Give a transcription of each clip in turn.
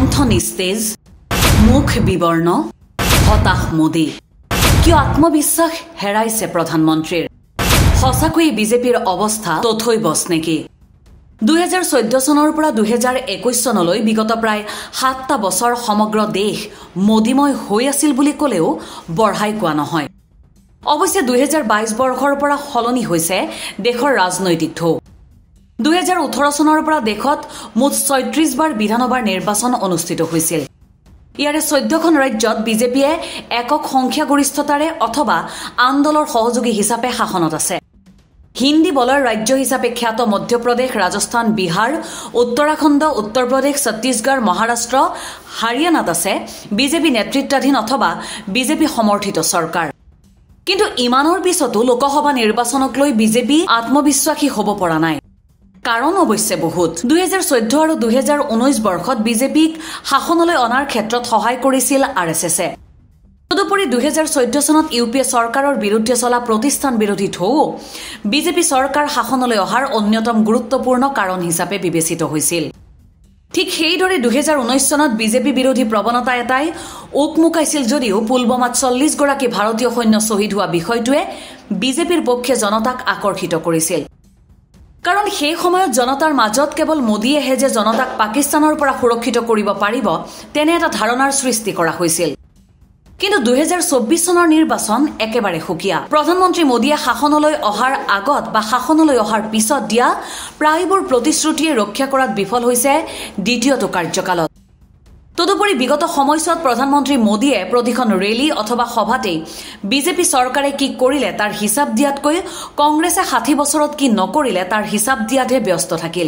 month নিস্তেজ মুখ বিবৰ্ণ হতাশ মোদী কিয় আত্মবিশ্বাস হেৰাইছে প্ৰধানমন্ত্ৰীৰ সঁচাকৈ বিজেপিৰ অৱস্থা তথৈ বস নেকি 2014 চনৰ পৰা 2021 চনলৈ বিগত প্ৰায় 7টা বছৰ সমগ্ৰ দেশ মোদীময় হৈ আছিল বুলি কলেও বঢ়াই কোৱা নহয় অৱশ্যে 2022 বৰ্ষৰ পৰা হলনি হৈছে দেশৰ ৰাজনৈতিক ঢৌ 2018 চনৰ পৰা দেশত মুঠ 36 বাৰ বিধানসভাৰ নিৰ্বাচন অনুষ্ঠিত হৈছিল ইয়াৰে 14খন ৰাজ্যত বিজেপিয়ে একক সংখ্যাগৰিষ্ঠতাৰে অথবা আন্দোলনৰ সহযোগী হিচাপে শাসনত আছে হিন্দী বলৰ ৰাজ্য হিচাপে খ্যাত মধ্যপ্ৰদেশ ৰাজস্থান বিহাৰ উত্তৰাখণ্ড উত্তৰ প্ৰদেশ ছত্তীশগড় মহাৰাষ্ট্ৰ হাৰিয়ানাত আছে বিজেপি নেতৃত্বাধীন অথবা বিজেপি সমৰ্থিত চৰকাৰ কিন্তু ইমানৰ পিছতো লোকসভা নিৰ্বাচনক লৈ বিজেপি আত্মবিশ্বাসী হ'ব পৰা নাই কাৰণ অৱশ্যে বহুত 2014 আৰু 2019 বৰ্ষত বিজেপিক শাসনলৈ অনাৰ ক্ষেত্ৰত সহায় কৰিছিল আৰএছএছে তদুপৰি 2014 চনত ইউপিএ চৰকাৰৰ বিৰুদ্ধে চলা প্ৰতিষ্ঠান বিৰোধী ঢৌ বিজেপি চৰকাৰ শাসনলৈ অহাৰ অন্যতম গুৰুত্বপূৰ্ণ কাৰণ হিচাপে বিবেচিত হৈছিল ঠিক সেইদৰে 2019 চনত বিজেপি বিৰোধী প্ৰৱণতা এটাই উকমুকাইছিল যদিও পুলৱামাত 40 গৰাকী ভাৰতীয় সৈন্য শ্বহীদ হোৱা বিষয়টোৱে বিজেপিৰ পক্ষে জনতাক আকৰ্ষিত কৰিছিল কাৰণ সেই সময়ত জনতাৰ মাজত কেৱল মোদীয়েহে যে জনতাক পাকিস্তানৰ পৰা সুৰক্ষিত কৰিব পাৰিব তেনে এটা ধাৰণাৰ সৃষ্টি কৰা হৈছিল কিন্তু 2024 চনৰ নিৰ্বাচন একেবাৰে হুকিয়া প্ৰধানমন্ত্ৰী মোদীয়ে শাসনলৈ অহাৰ আগত বা শাসনলৈ অহাৰ পিছত দিয়া প্ৰায়বোৰ প্ৰতিশ্ৰুতিয়ে ৰক্ষা কৰাত বিফল হৈছে দ্বিতীয়টো কাৰ্যকালত তদুপৰি বিগত সময়ছোৱাত প্ৰধানমন্ত্ৰী মোদীয়ে প্ৰতিখন ৰেলী অথবা সভাতেই বিজেপি চৰকাৰে কি কৰিলে তাৰ হিচাপ দিয়াতকৈ কংগ্ৰেছে 60 বছৰত কি নকৰিলে তাৰ হিচাপ দিয়াতহে ব্যস্ত থাকিল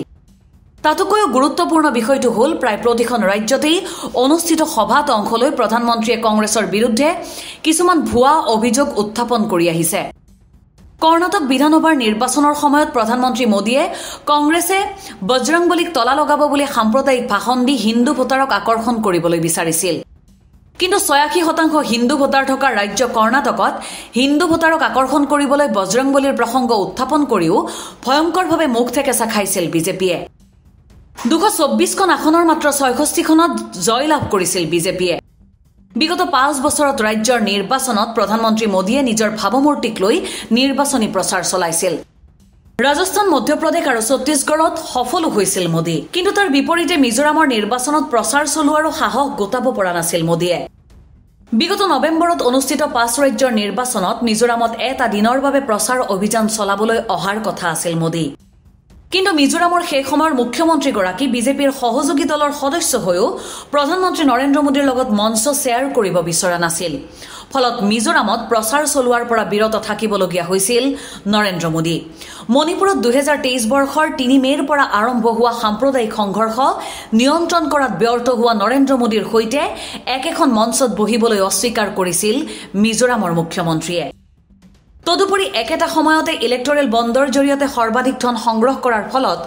তাতোকৈও গুৰুত্বপূৰ্ণ বিষয়টো হ'ল প্ৰায় প্ৰতিখন ৰাজ্যতেই অনুষ্ঠিত সভাত অংশ লৈ প্ৰধানমন্ত্ৰীয়ে কংগ্ৰেছৰ বিৰুদ্ধে কিছুমান ভুৱা অভিযোগ উত্থাপন কৰি আহিছে কৰ্ণাটক বিধানসভাৰ নিৰ্বাচনৰ সময়ত প্ৰধানমন্ত্ৰী মোদীয়ে কংগ্ৰেছে বজৰংবলীক তলা লগাব বুলি সাম্প্ৰদায়িক ভাষণ দি হিন্দু ভোটাৰক আকৰ্ষণ কৰিবলৈ বিচাৰিছিল কিন্তু 86% হিন্দু ভোটাৰ থকা ৰাজ্য কৰ্ণাটকত হিন্দু ভোটাৰক আকৰ্ষণ কৰিবলৈ বজৰংবলীৰ প্ৰসংগ উত্থাপন কৰিও ভয়ংকৰভাৱে মুখ থেকেচা খাইছিল বিজেপিয়ে 224খন আসনৰ মাত্ৰ 66খনত জয় লাভ কৰিছিল বিজেপিয়ে বিগত 5 বছৰত ৰাজ্যৰ নিৰ্বাচনত প্ৰধানমন্ত্ৰী মোদীয়ে নিজৰ ভাৱমূৰ্তিক লৈ নিৰ্বাচনী প্ৰচাৰ চলাইছিল ৰাজস্থান মধ্যপ্ৰদেশ আৰু ছত্তীশগড়ত সফল হৈছিল মোদী কিন্তু তাৰ বিপৰীতে মিজোৰামৰ নিৰ্বাচনত প্ৰচাৰ চলোৱাৰ সাহস গোটাব পৰা নাছিল মোদীয়ে বিগত নৱেম্বৰত অনুষ্ঠিত 5 ৰাজ্যৰ নিৰ্বাচনত মিজোৰামত এটা দিনৰ বাবে প্ৰচাৰ অভিযান চলাবলৈ অহাৰ কথা আছিল মোদী কিন্তু মিজোৰামৰ সেই সময়ৰ মুখ্যমন্ত্ৰী গৰাকী বিজেপিৰ সহযোগী দলৰ সদস্য হৈও প্ৰধানমন্ত্ৰী নৰেন্দ্ৰ মোদীৰ লগত মঞ্চ শ্বেয়াৰ কৰিব বিচৰা নাছিল ফলত মিজোৰামত প্ৰচাৰ চলোৱাৰ পৰা বিৰত থাকিবলগীয়া হৈছিল নৰেন্দ্ৰ মোদী মণিপুৰত 2023 বৰ্ষৰ 3 মেৰ পৰা আৰম্ভ হোৱা সাম্প্ৰদায়িক সংঘৰ্ষ নিয়ন্ত্ৰণ কৰাত ব্যৰ্থ হোৱা নৰেন্দ্ৰ মোদীৰ সৈতে একেখন মঞ্চত বহিবলৈ অস্বীকাৰ কৰিছিল মিজোৰামৰ মুখ্যমন্ত্ৰীয়ে তদুপৰি একেটা সময়তে ইলেক্টৰেল বণ্ডৰ জৰিয়তে সৰ্বাধিক ধন সংগ্ৰহ কৰাৰ ফলত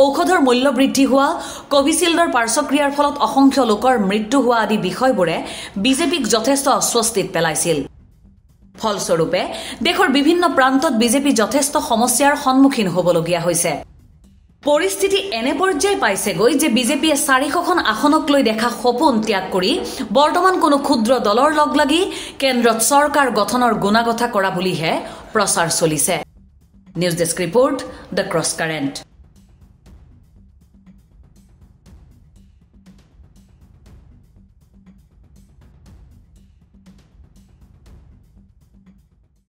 ঔষধৰ মূল্য বৃদ্ধি হোৱা কোভিচিল্ডৰ পাৰ্শ্বক্ৰিয়াৰ ফলত অসংখ্য লোকৰ মৃত্যু হোৱা আদি বিষয়বোৰে বিজেপিক যথেষ্ট অস্বস্তিত পেলাইছিল ফলস্বৰূপে দেশৰ বিভিন্ন প্ৰান্তত বিজেপি যথেষ্ট সমস্যাৰ সন্মুখীন হ'বলগীয়া হৈছে পৰিস্থিতি এনে পৰ্যায় পাইছেগৈ যে বিজেপিয়ে 400খন আসনক লৈ দেখা সপোন ত্যাগ কৰি বৰ্তমান কোনো ক্ষুদ্ৰ দলৰ লগ লাগি কেন্দ্ৰত চৰকাৰ গঠনৰ গুণাগথা কৰা বুলিহে প্ৰচাৰ চলিছে news desk report the cross current